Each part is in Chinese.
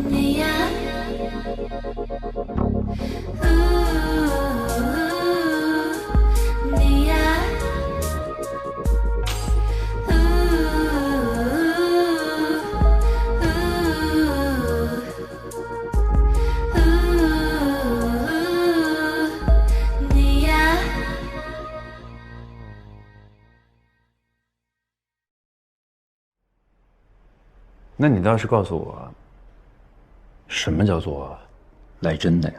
你呀，你呀，你呀。那你倒是告诉我，什么叫做来真的呀？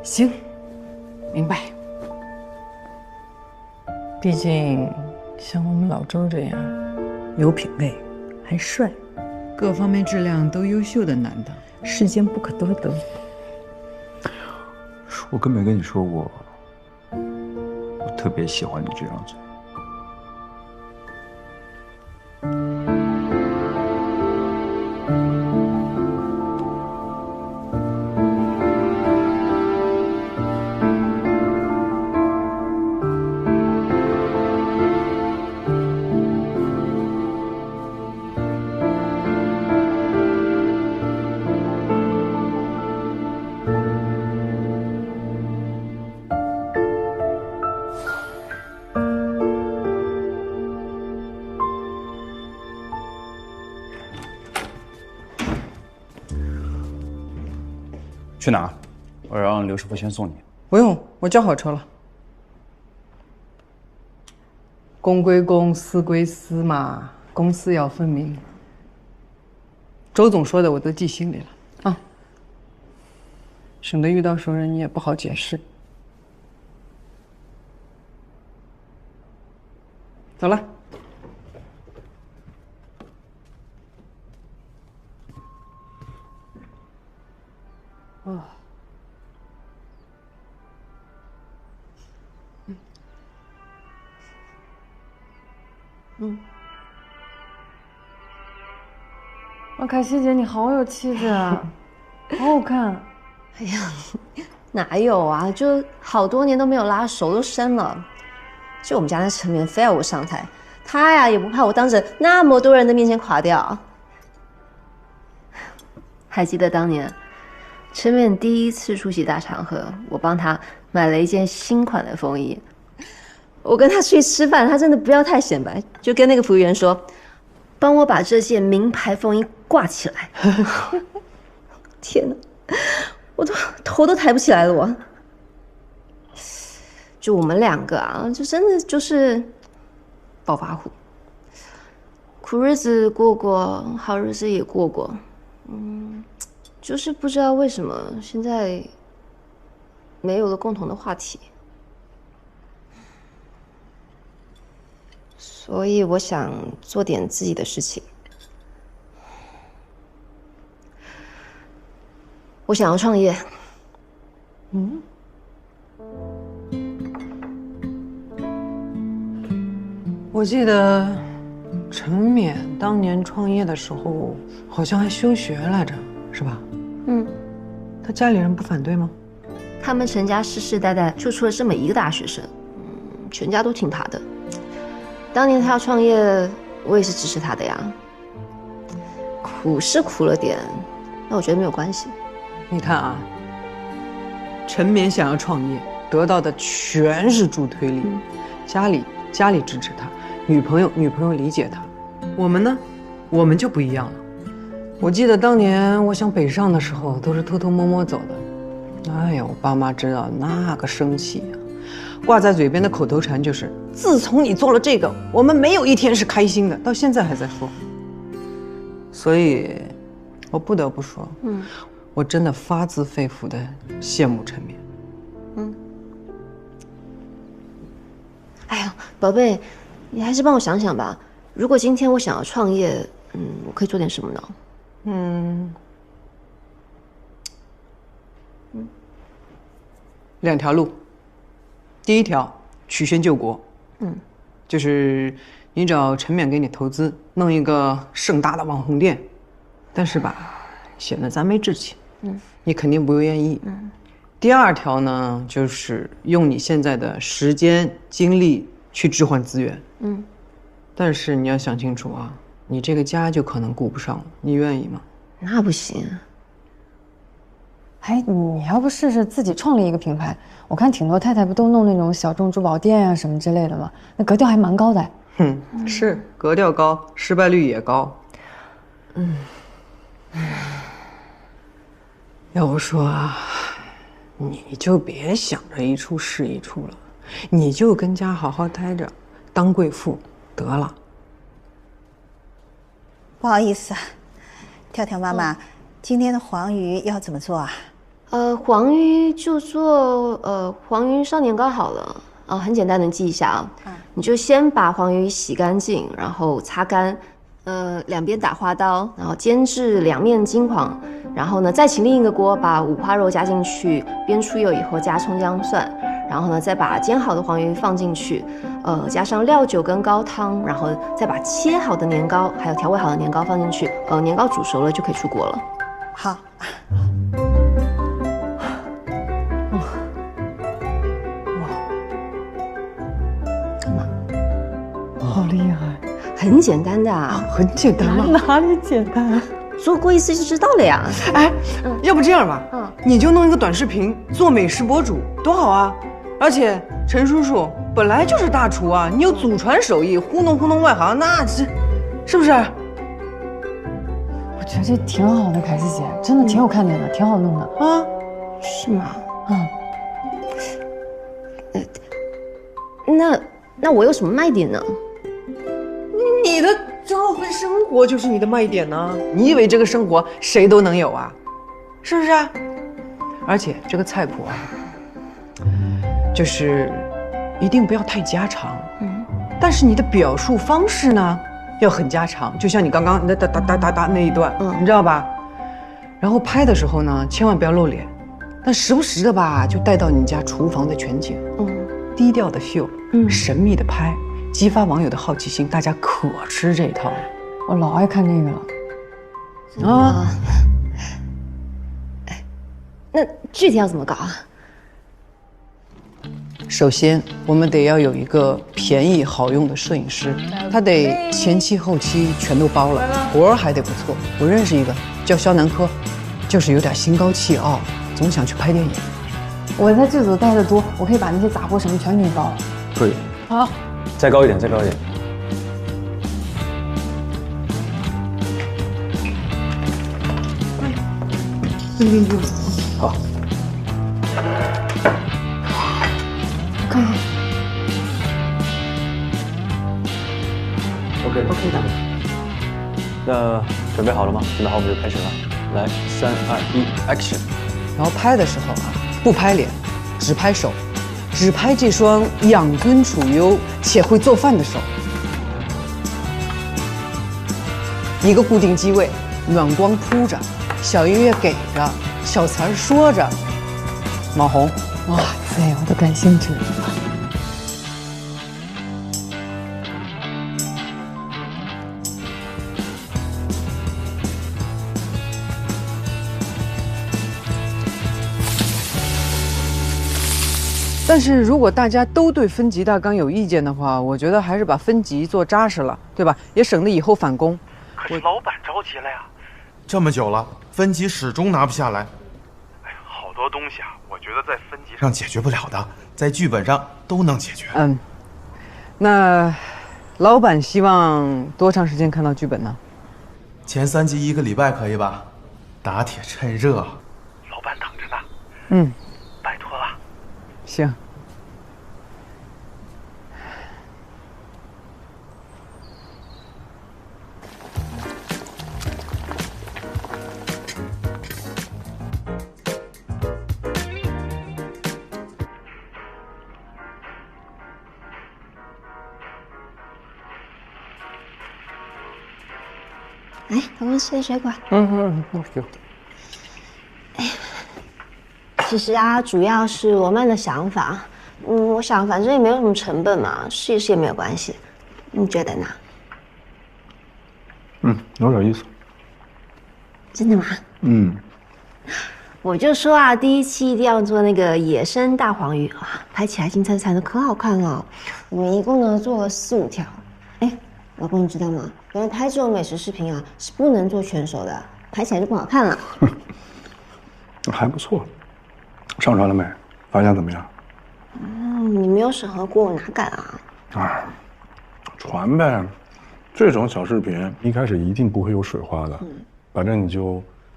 行，明白。毕竟像我们老周这样有品位，还帅，各方面质量都优秀的男的，世间不可多得。我根本跟你说过，我特别喜欢你这张嘴。去哪儿？我让刘师傅先送你。不用，我叫好车了。公归公，私归私嘛，公私要分明。周总说的我都记心里了啊，省得遇到熟人你也不好解释。走了。啊。哇，凯西姐，你好有气质啊，好好看。哎呀，哪有啊？就好多年都没有拉，手都生了。就我们家那陈棉非要我上台，他呀也不怕我当着那么多人的面前垮掉。还记得当年陈棉第一次出席大场合，我帮他买了一件新款的风衣。我跟他出去吃饭，他真的不要太显摆，就跟那个服务员说，帮我把这件名牌风衣挂起来。天哪，我都头都抬不起来了我。就我们两个啊，就真的就是暴发户，苦日子过过，好日子也过过，就是不知道为什么现在没有了共同的话题，所以我想做点自己的事情。我想要创业。我记得陈冕当年创业的时候，好像还休学来着，是吧？他家里人不反对吗？他们陈家世世代代就出了这么一个大学生，全家都听他的。当年他要创业，我也是支持他的呀。苦是苦了点，那我觉得没有关系。你看啊，陈冕想要创业，得到的全是助推力，家里支持他，女朋友理解他。我们呢，我们就不一样了。我记得当年我想北上的时候，都是偷偷摸摸走的。哎呀，我爸妈知道那个生气呀，挂在嘴边的口头禅就是“自从你做了这个，我们没有一天是开心的”，到现在还在说。所以，我不得不说，我真的发自肺腑的羡慕陈冕。哎呀，宝贝，你还是帮我想想吧。如果今天我想要创业，我可以做点什么呢？两条路，第一条曲线救国，就是你找陈冕给你投资，弄一个盛大的网红店，但是吧，显得咱没志气。你肯定不愿意。第二条呢，就是用你现在的时间精力去置换资源。但是你要想清楚啊，你这个家就可能顾不上了，你愿意吗？那不行。哎，你要不试试自己创立一个品牌？我看挺多太太不都弄那种小众珠宝店啊什么之类的吗？那格调还蛮高的。是格调高，失败率也高。要不说啊，你就别想着一处是一处了，你就跟家好好待着，当贵妇得了。不好意思啊，跳跳妈妈，今天的黄鱼要怎么做啊？黄鱼就做黄鱼烧年糕好了。很简单的记一下啊。你就先把黄鱼洗干净，然后擦干，两边打花刀，然后煎至两面金黄，然后呢再请另一个锅把五花肉加进去，煸出油以后加葱姜蒜，然后呢再把煎好的黄鱼放进去，加上料酒跟高汤，然后再把切好的年糕还有调味好的年糕放进去，年糕煮熟了就可以出锅了。好。好厉害，很简单的啊。很简单嘛。哪里简单？做过一次就知道了呀。哎，要不这样吧，你就弄一个短视频做美食博主，多好啊！而且陈叔叔本来就是大厨啊，你有祖传手艺，糊弄外行，那这是不是？我觉得这挺好的，凯西姐，真的挺有看点的，挺好弄的啊？是吗？那我有什么卖点呢？你的招魂生活就是你的卖点呢。你以为这个生活谁都能有啊？是不是啊？而且这个菜谱啊，就是一定不要太家常。但是你的表述方式呢，要很家常，就像你刚刚那哒那一段，你知道吧？然后拍的时候呢，千万不要露脸，但时不时的吧，就带到你家厨房的全景。低调的秀，神秘的拍，激发网友的好奇心，大家可吃这一套了。我老爱看这个了。啊，那具体要怎么搞啊？首先，我们得要有一个便宜好用的摄影师，他得前期后期全都包了，活儿还得不错。我认识一个叫肖南科，就是有点心高气傲，总想去拍电影。我在剧组待得多，我可以把那些杂货什么全给你包。可以。好，再高一点，再高一点。好。可以。OK 的。那准备好了吗？准备好我们就开始了。来，3、2、1 ，Action！ 然后拍的时候啊，不拍脸，只拍手，只拍这双养尊处优且会做饭的手。一个固定机位，暖光铺着，小音乐给着，小词儿说着。网红，哇塞，我都感兴趣了。但是如果大家都对分级大纲有意见的话，我觉得还是把分级做扎实了，对吧？也省得以后返工。可是老板着急了呀，这么久了，分级始终拿不下来。哎呀，好多东西啊，我觉得在分级上解决不了的，在剧本上都能解决。那老板希望多长时间看到剧本呢？前3集1个礼拜可以吧？打铁趁热，老板等着呢。拜托了。行。来，老公吃水果。行。其实啊，主要是罗曼的想法。我想反正也没有什么成本嘛，试一试也没有关系。你觉得呢？有点意思。真的吗？我就说啊，第1期一定要做那个野生大黄鱼啊，拍起来金灿灿的，可好看了。我们一共呢做了4、5条。哎，老公你知道吗？原来拍这种美食视频啊是不能做全熟的，拍起来就不好看了。还不错，上传了没？反响怎么样？你没有审核过，我哪敢啊？传呗，这种小视频一开始一定不会有水花的，反正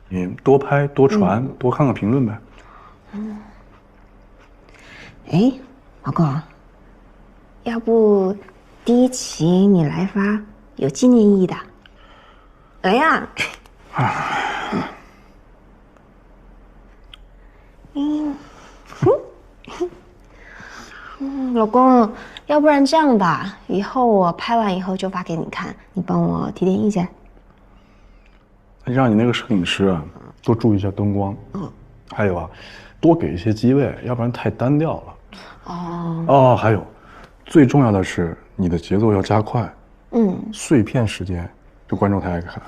你多拍多传，多看看评论呗。哎，老公，要不第1期你来发有纪念意义的？来呀！老公，要不然这样吧，以后我拍完以后就发给你看，你帮我提点意见。让你那个摄影师啊，多注意一下灯光。还有啊，多给一些机位，要不然太单调了。还有，最重要的是你的节奏要加快。碎片时间，就观众才爱看。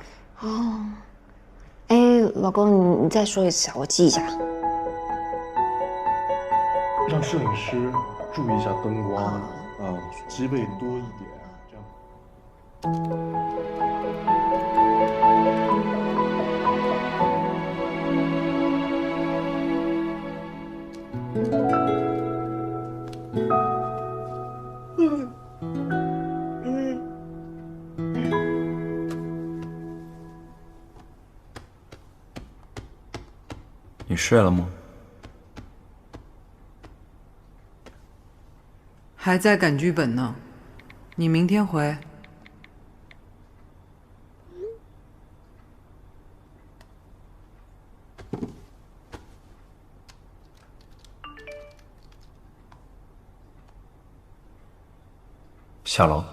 哎，老公，你再说一次啊，我记一下。让摄影师注意一下灯光，机位多一点，这样。你睡了吗？还在赶剧本呢，你明天回。下楼。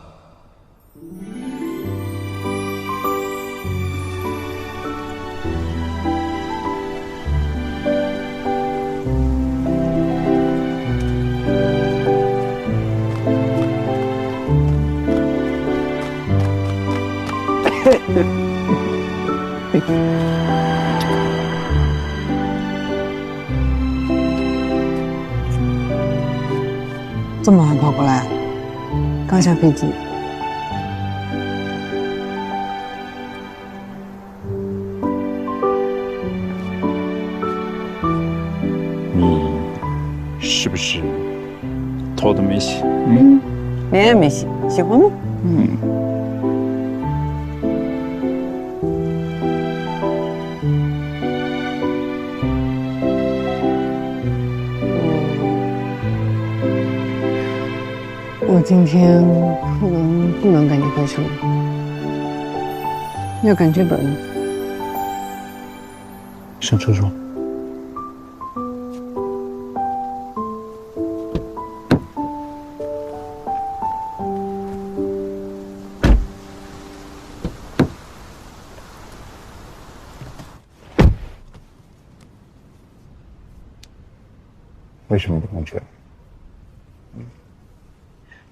这么晚跑过来，刚下飞机。你是不是头都没洗？脸也没洗，洗过吗？我今天可能不能赶你回去了，要赶剧本呢。上车说。为什么不能去？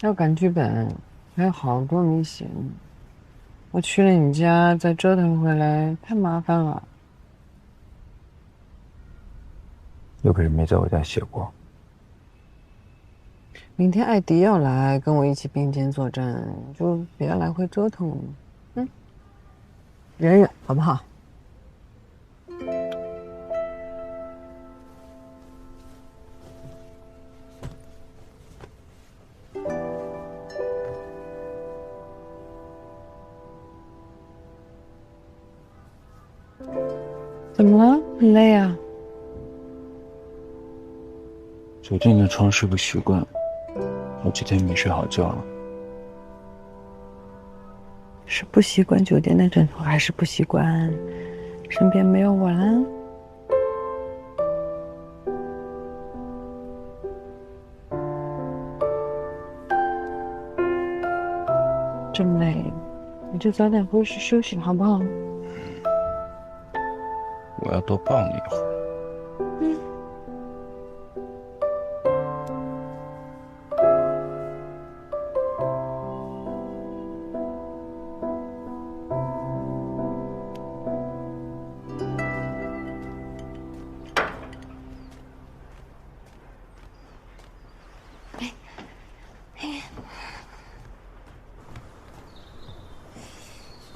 要赶剧本，还有好多没写呢。我去了你家，再折腾回来，太麻烦了。有个人没在我家写过。明天艾迪要来跟我一起并肩作战，就别来回折腾了。忍忍，好不好？怎么了？很累啊？酒店的床是个习惯，好几天没睡好觉了。是不习惯酒店的枕头，还是不习惯身边没有我啦？这么累，你就早点回去休息好不好？我要多抱你一会儿。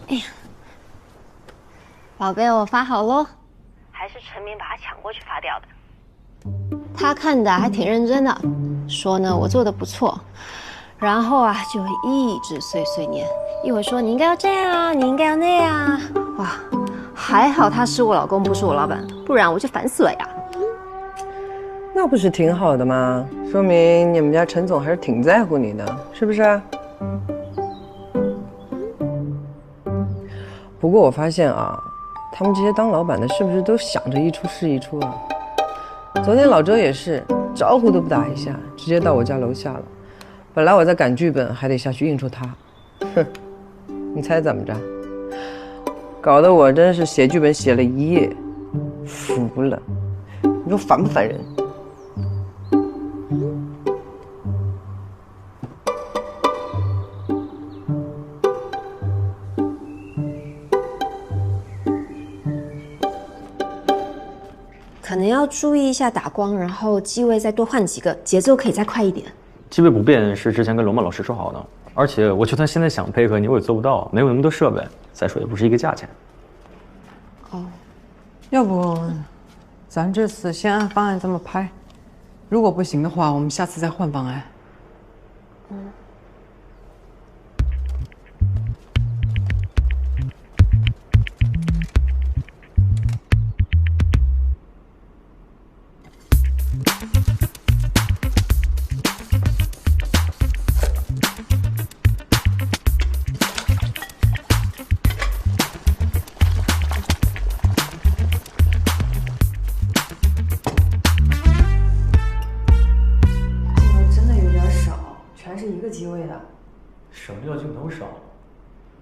哎呀，宝贝，我发好喽，还是陈明把它抢过去发掉的。他看的还挺认真的，说呢我做的不错，然后啊就一直碎碎念，一会儿说你应该要这样啊，你应该要那样啊，哇，还好他是我老公，不是我老板，不然我就烦死了呀。那不是挺好的吗？说明你们家陈总还是挺在乎你的，是不是？不过我发现啊，他们这些当老板的，是不是都想着一出是一出啊？昨天老周也是，招呼都不打一下，直接到我家楼下了。本来我在赶剧本，还得下去应酬他。哼，你猜怎么着？搞得我真是写剧本写了一夜，服了。你说烦不烦人？可能要注意一下打光，然后机位再多换几个，节奏可以再快一点。机位不变是之前跟罗曼老师说好的，而且我就算现在想配合你，我也做不到，没有那么多设备，再说也不是一个价钱。哦，要不咱这次先按方案这么拍，如果不行的话，我们下次再换方案。什么叫镜头少？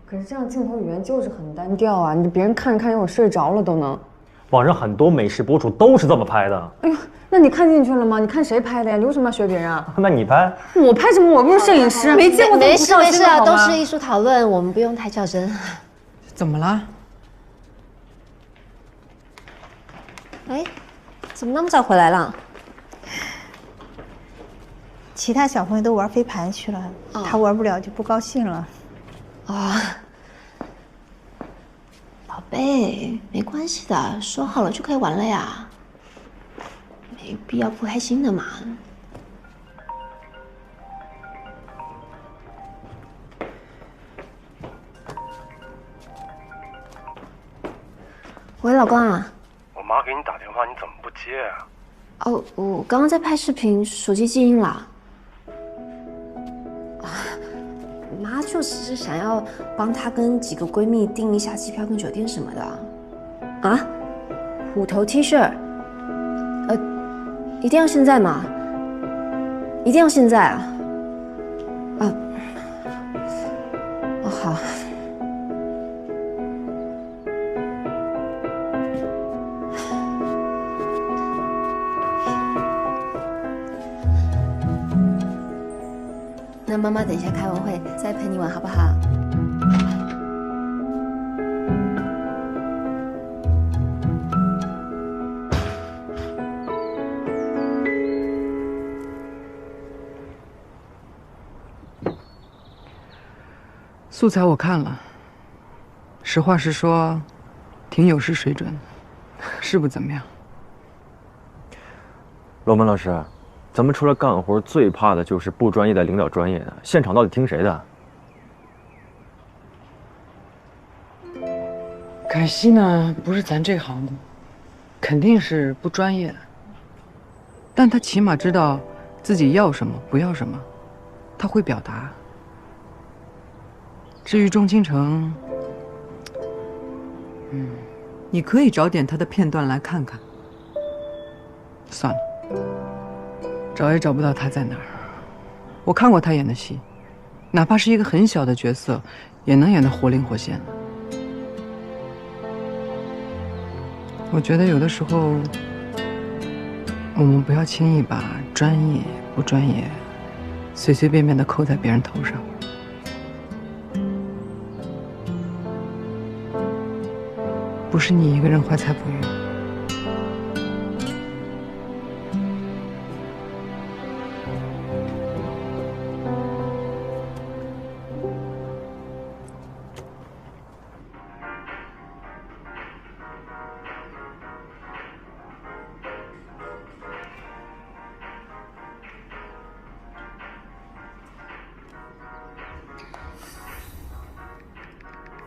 可是这样镜头语言就是很单调啊！你别人看着看着我睡着了都能。网上很多美食博主都是这么拍的。哎呦，那你看进去了吗？你看谁拍的呀？你为什么要学别人啊？那你拍？我拍什么？我不是摄影师，没见过这么不上心的好吗？都是艺术讨论，我们不用太较真。怎么了？哎，怎么那么早回来了？其他小朋友都玩飞盘去了，他玩不了就不高兴了。宝贝，没关系的，说好了就可以玩了呀，没必要不开心的嘛。喂，老公啊。我妈给你打电话，你怎么不接啊？哦，我刚刚在拍视频，手机静音了。妈就只是想要帮她跟几个闺蜜订一下机票跟酒店什么的。啊？虎头 T 恤？一定要现在吗？一定要现在啊？好。那妈妈等一下开完会再陪你玩好不好？素材我看了，实话实说，挺有失水准，是不怎么样。罗门老师，咱们除了干活，最怕的就是不专业的领导专业的，现场到底听谁的？凯西呢，不是咱这行的，肯定是不专业的，但他起码知道自己要什么，不要什么，他会表达。至于钟倾城，你可以找点他的片段来看看。算了，找也找不到他在哪儿。我看过他演的戏，哪怕是一个很小的角色，也能演得活灵活现的。我觉得有的时候，我们不要轻易把专业不专业随随便便的扣在别人头上。不是你一个人怀才不遇。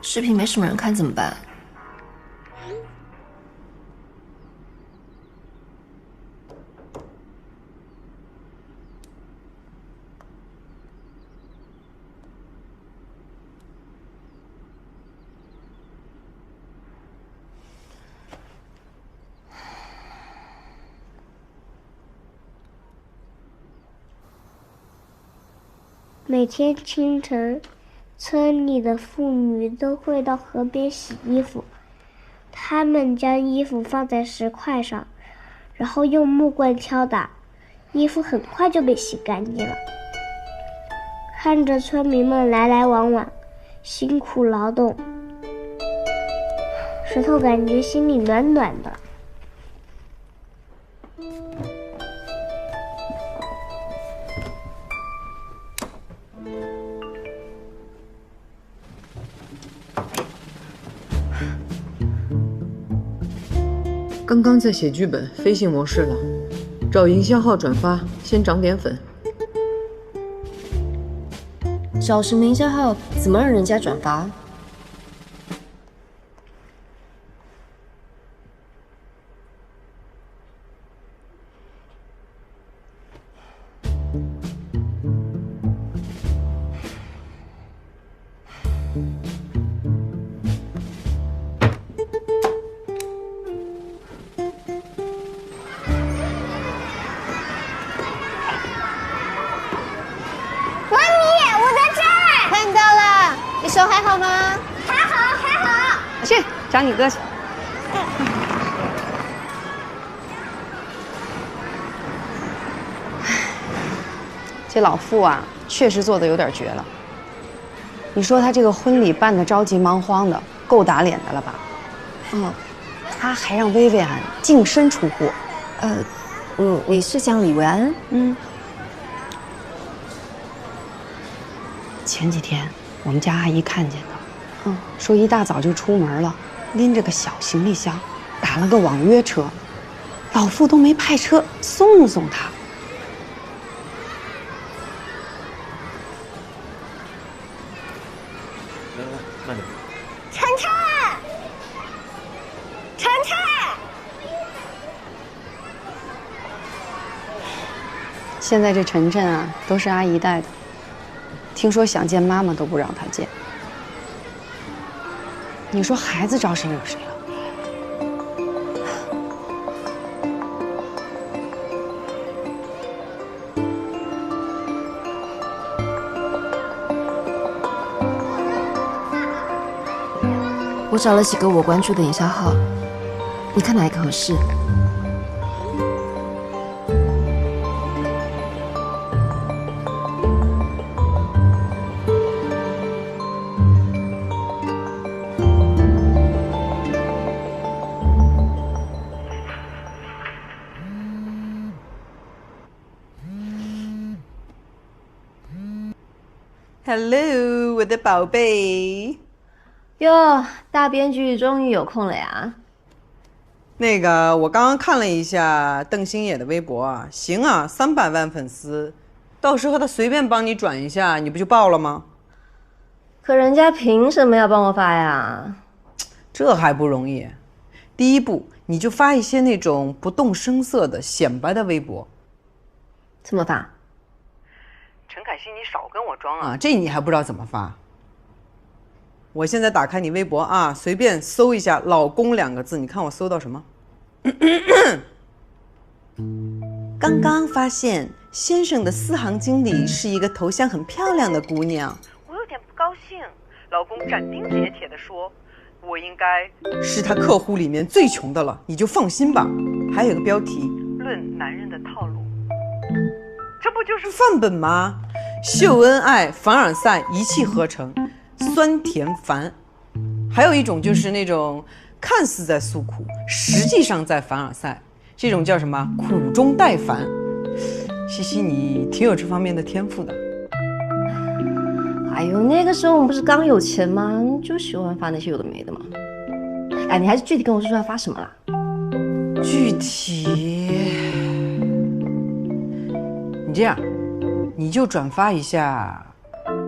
视频没什么人看怎么办？每天清晨，村里的妇女都会到河边洗衣服。她们将衣服放在石块上，然后用木棍敲打，衣服很快就被洗干净了。看着村民们来来往往，辛苦劳动，石头感觉心里暖暖的。刚刚在写剧本，飞行模式了，找营销号转发，先涨点粉。找什么营销号？怎么让人家转发？手还好吗？还好，还好。去找你哥去。这老傅啊，确实做的有点绝了。你说他这个婚礼办的着急忙慌的，够打脸的了吧？他还让薇薇安净身出户。你是讲李维安？前几天我们家阿姨看见的，说一大早就出门了，拎着个小行李箱，打了个网约车，老傅都没派车送他。慢点。晨晨，晨晨，现在这晨晨啊，都是阿姨带的。听说想见妈妈都不让他见，你说孩子招谁惹谁了？我找了几个我关注的营销号，你看哪一个合适？Hello， 我的宝贝。哟，大编剧终于有空了呀。那个，我刚刚看了一下邓星野的微博啊，行啊，300万粉丝，到时候他随便帮你转一下，你不就爆了吗？可人家凭什么要帮我发呀？这还不容易。第一步，你就发一些那种不动声色的显摆的微博。怎么发？陈凯希，你少跟我装啊！这你还不知道怎么发？我现在打开你微博啊，随便搜一下“老公”2个字，你看我搜到什么？刚刚发现先生的4行经理是一个头像很漂亮的姑娘，我有点不高兴。老公斩钉截铁地说：“我应该是他客户里面最穷的了，你就放心吧。”还有个标题：论男人的套路。这不就是范本吗？秀恩爱，凡尔赛，一气呵成，酸甜烦。还有一种就是那种看似在诉苦，实际上在凡尔赛，这种叫什么？苦中带烦。西西，你挺有这方面的天赋的。哎呦，那个时候我们不是刚有钱吗？就喜欢发那些有的没的嘛。哎，你还是具体跟我说说要发什么啦？具体，你这样，你就转发一下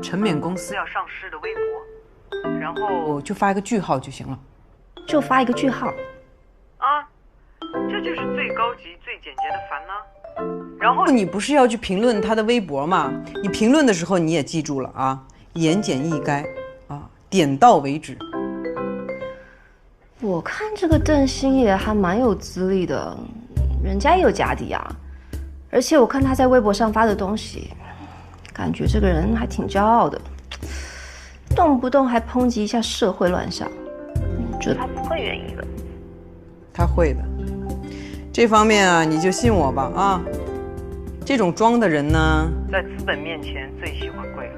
陈冕公司要上市的微博，然后就发一个句号就行了。就发一个句号。啊，这就是最高级、最简洁的烦呢。然后你不是要去评论他的微博吗？你评论的时候你也记住了啊，言简意赅啊，点到为止。我看这个邓星也还蛮有资历的，人家也有家底啊。而且我看他在微博上发的东西，感觉这个人还挺骄傲的，动不动还抨击一下社会乱象。这他不会愿意的。他会的，这方面啊，你就信我吧啊。这种装的人呢，在资本面前最喜欢跪了。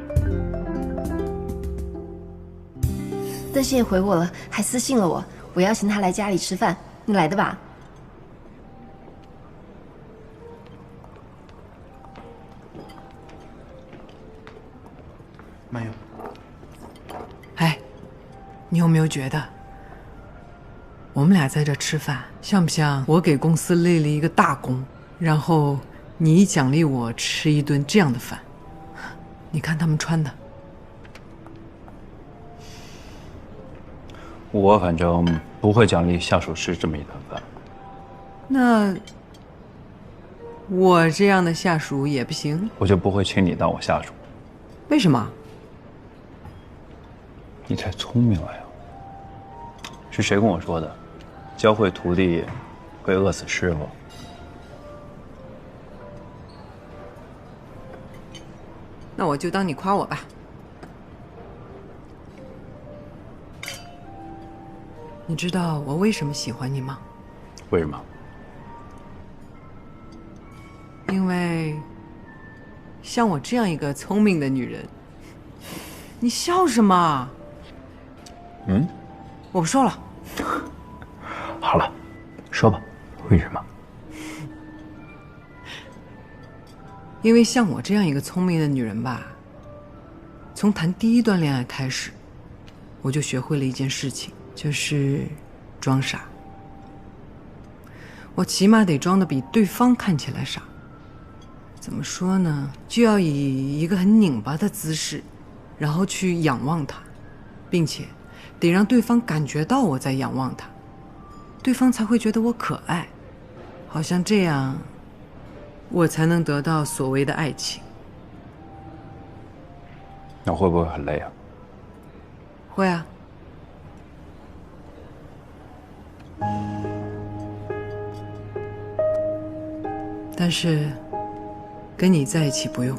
邓星也回我了，还私信了我，我邀请他来家里吃饭，你来的吧？没有。哎，你有没有觉得，我们俩在这吃饭，像不像我给公司立了一个大功，然后你奖励我吃一顿这样的饭？你看他们穿的。我反正不会奖励下属吃这么一顿饭。那我这样的下属也不行？我就不会请你当我下属。为什么？你太聪明了呀！是谁跟我说的？教会徒弟会饿死师傅。那我就当你夸我吧。你知道我为什么喜欢你吗？为什么？因为像我这样一个聪明的女人，你笑什么？嗯，我不说了。好了，说吧，为什么？因为像我这样一个聪明的女人吧，从谈第一段恋爱开始，我就学会了一件事情，就是装傻。我起码得装得比对方看起来傻。怎么说呢？就要以一个很拧巴的姿势，然后去仰望他，并且得让对方感觉到我在仰望他，对方才会觉得我可爱，好像这样，我才能得到所谓的爱情。那会不会很累啊？会啊。但是跟你在一起不用。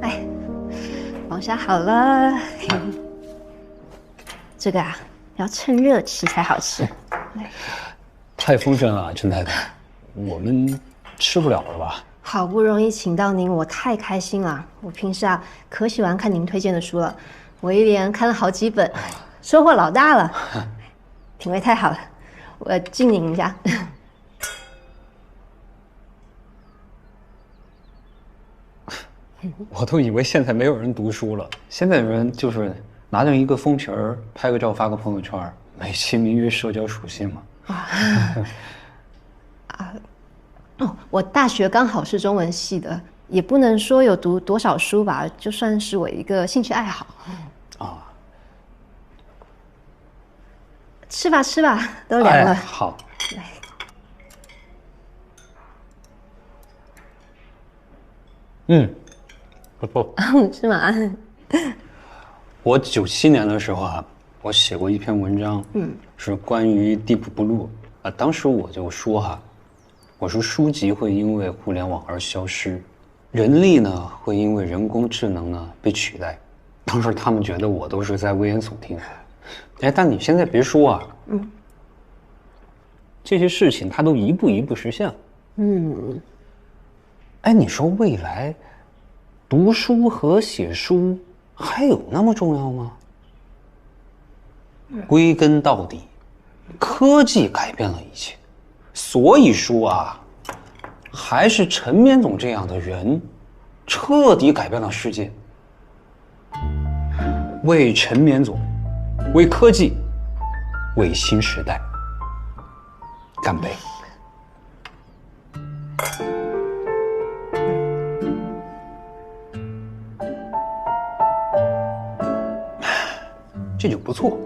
哎，黄虾好了。这个啊，要趁热吃才好吃。太丰盛了，陈太太，我们吃不了了吧？好不容易请到您，我太开心了。我平时啊可喜欢看您推荐的书了，我一连看了好几本，收获老大了，品味太好了。我敬您一下。我都以为现在没有人读书了，现在的人就是拿着一个封皮儿拍个照发个朋友圈，美其名曰社交属性嘛。我大学刚好是中文系的，也不能说有读多少书吧，就算是我一个兴趣爱好。吃吧吃吧，都凉了。好。不错。是吗？我97年的时候啊，我写过一篇文章，是关于 Deep Blue 啊。当时我就说哈，我说书籍会因为互联网而消失，人力呢会因为人工智能呢被取代。当时他们觉得我都是在危言耸听。哎，但你现在别说啊，这些事情它都一步一步实现了。哎，你说未来读书和写书还有那么重要吗？归根到底，科技改变了一切，所以说啊，还是陈绵总这样的人，彻底改变了世界。为陈绵总为科技，为新时代，干杯！这酒不错，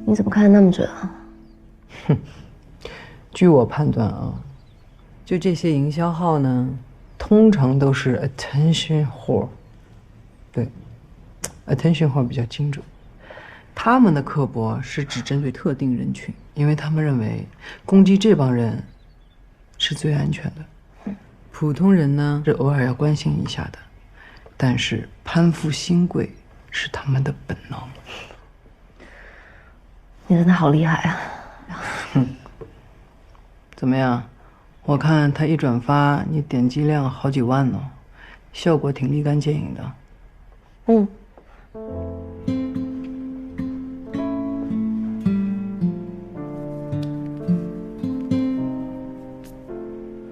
你怎么看得那么准啊？据我判断啊，就这些营销号呢，通常都是 attention whore。对 ，attention whore 比较精准。他们的刻薄是只针对特定人群，因为他们认为攻击这帮人是最安全的。普通人呢是偶尔要关心一下的，但是攀附新贵是他们的本能。你真的好厉害啊！怎么样？我看他一转发，你点击量好几万呢，效果挺立竿见影的。嗯。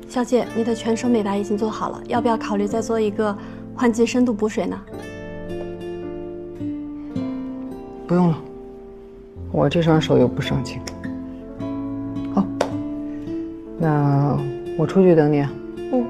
小姐，你的全手美白已经做好了，要不要考虑再做一个换季深度补水呢？不用了，我这双手又不上镜。好，那我出去等你啊。嗯。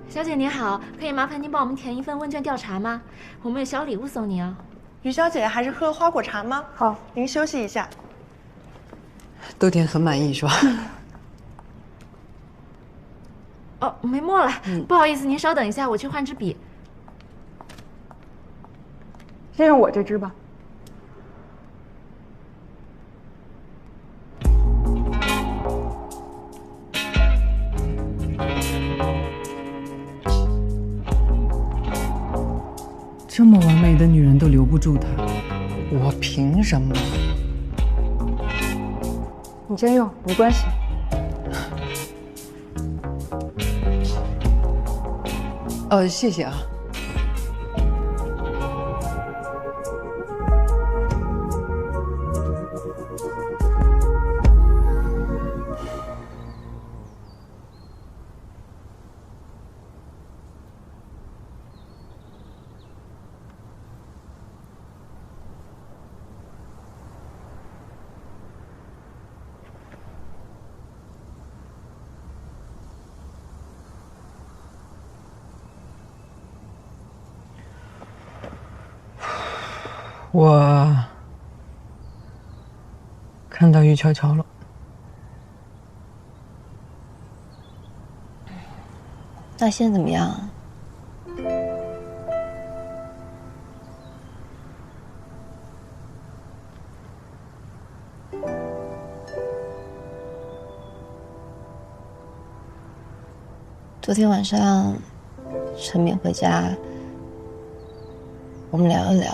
小姐您好，可以麻烦您帮我们填一份问卷调查吗？我们有小礼物送您哦。于小姐还是喝花果茶吗？好，您休息一下。都填很满意是吧？哦，没墨了，不好意思，您稍等一下，我去换支笔。先用我这支吧。这么完美的女人都留不住她，我凭什么？你先用，没关系。谢谢啊。我看到于悄悄了。那现在怎么样啊？昨天晚上，陈敏回家，我们聊了聊。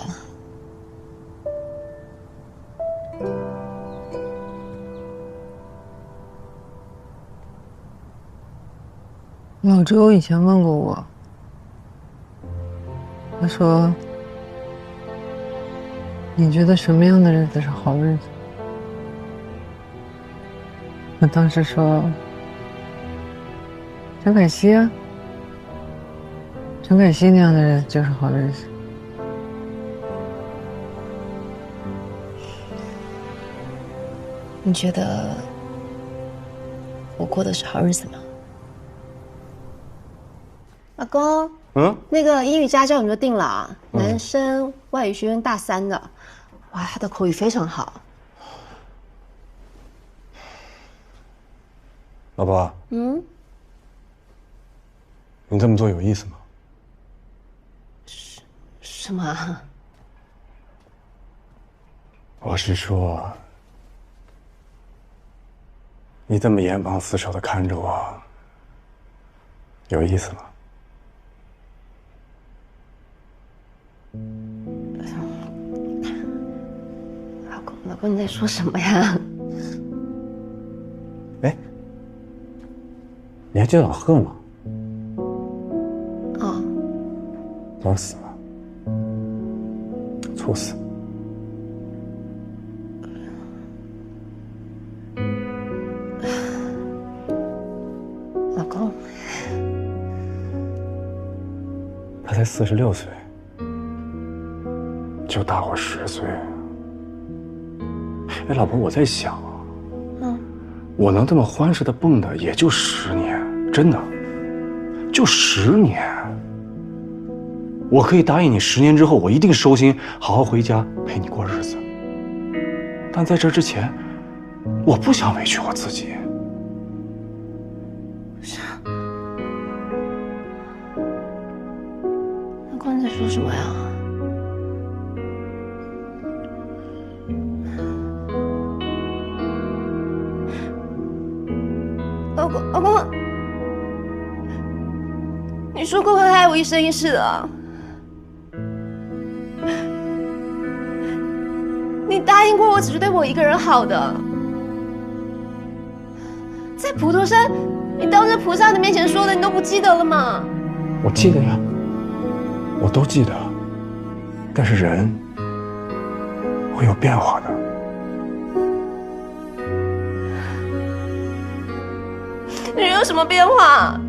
老周以前问过我，他说：“你觉得什么样的日子是好日子？”我当时说陈凯希啊，陈凯希那样的人就是好日子。你觉得我过的是好日子吗？老公，那个英语家教你就定了啊，男生外语学院大3的，哇，他的口语非常好。老婆，你这么做有意思吗？什么啊？我是说，你这么严防死守的看着我，有意思吗？老公，你在说什么呀？哎，你还记得老贺吗？哦，早死了，猝死。老公，他才46岁，就大我10岁。哎，老婆，我在想啊，我能这么欢实的蹦跶，也就10年，真的，就10年。我可以答应你，10年之后我一定收心，好好回家陪你过日子。但在这之前，我不想委屈我自己。老公，你在说什么呀？老公，你说过会爱我一生一世的，你答应过我只是对我一个人好的。在普陀山，你当着菩萨的面前说的，你都不记得了吗？我记得呀，我都记得。但是人会有变化的。人有什么变化？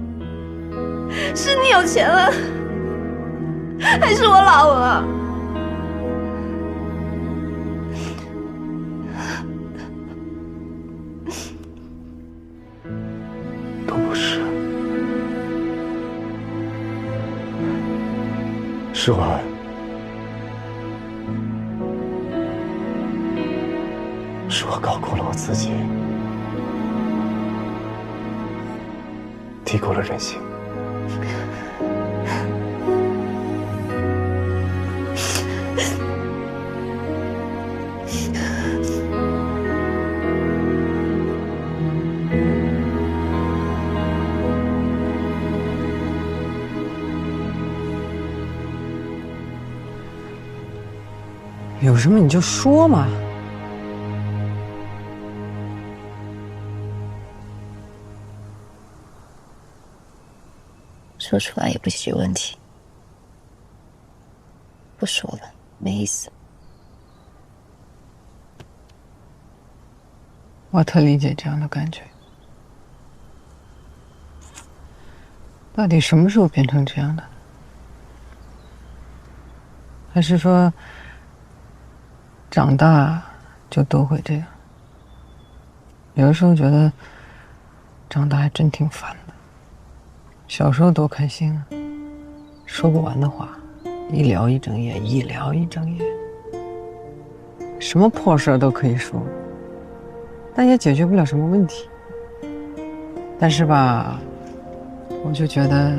是你有钱了，还是我老了？都不是，是我高估了我自己，低估了人性。有什么你就说嘛。说出来也不解决问题，不说了没意思。我特理解这样的感觉。到底什么时候变成这样的？还是说长大就都会这样？有的时候觉得长大还真挺烦的。小时候多开心啊，说不完的话，一聊一整夜，一聊一整夜，什么破事都可以说，但也解决不了什么问题。但是吧，我就觉得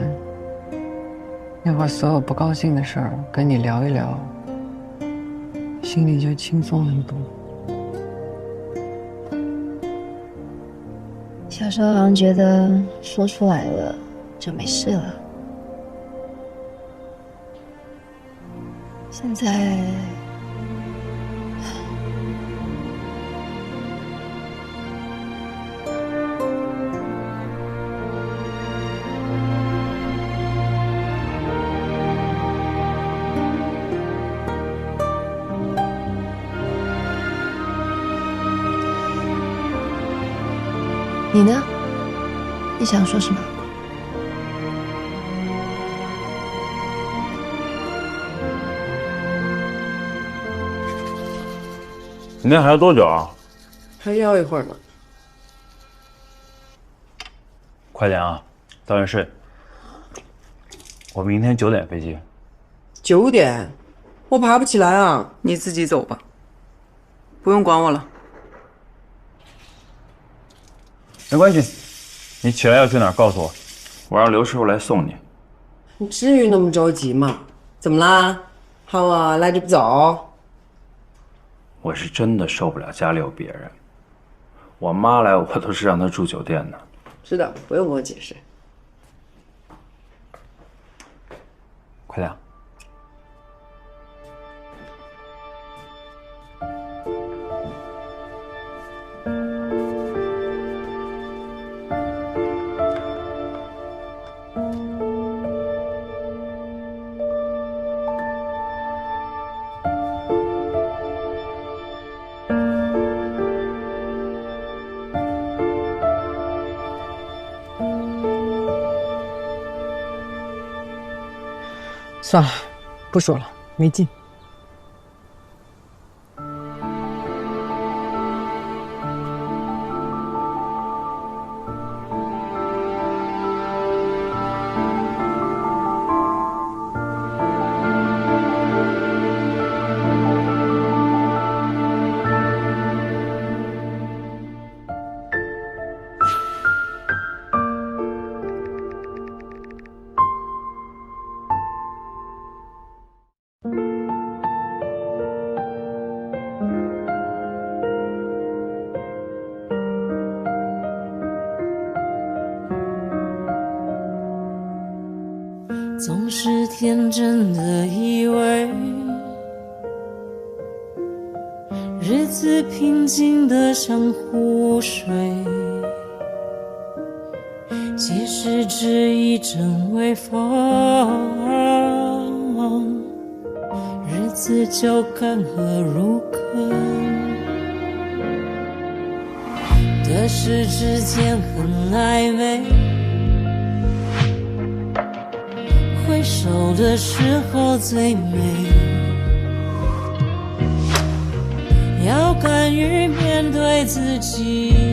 那会儿所有不高兴的事儿跟你聊一聊，心里就轻松很多。小时候好像觉得说出来了就没事了，现在你呢？你想说什么？明天还要多久啊？还要一会儿呢。快点啊，早点睡。我明天9点飞机。9点，我爬不起来啊。你自己走吧，不用管我了。没关系，你起来要去哪儿告诉我，我让刘师傅来送你。你至于那么着急吗？怎么啦？怕我赖着不走？我是真的受不了家里有别人。我妈来，我都是让她住酒店的。知道，不用跟我解释。快点。算了，不说了，没劲。总是天真的以为日子平静的像湖水，其实只一阵微风，日子就干涸如坑。得失之间很暧昧，回首的时候最美，要敢于面对自己。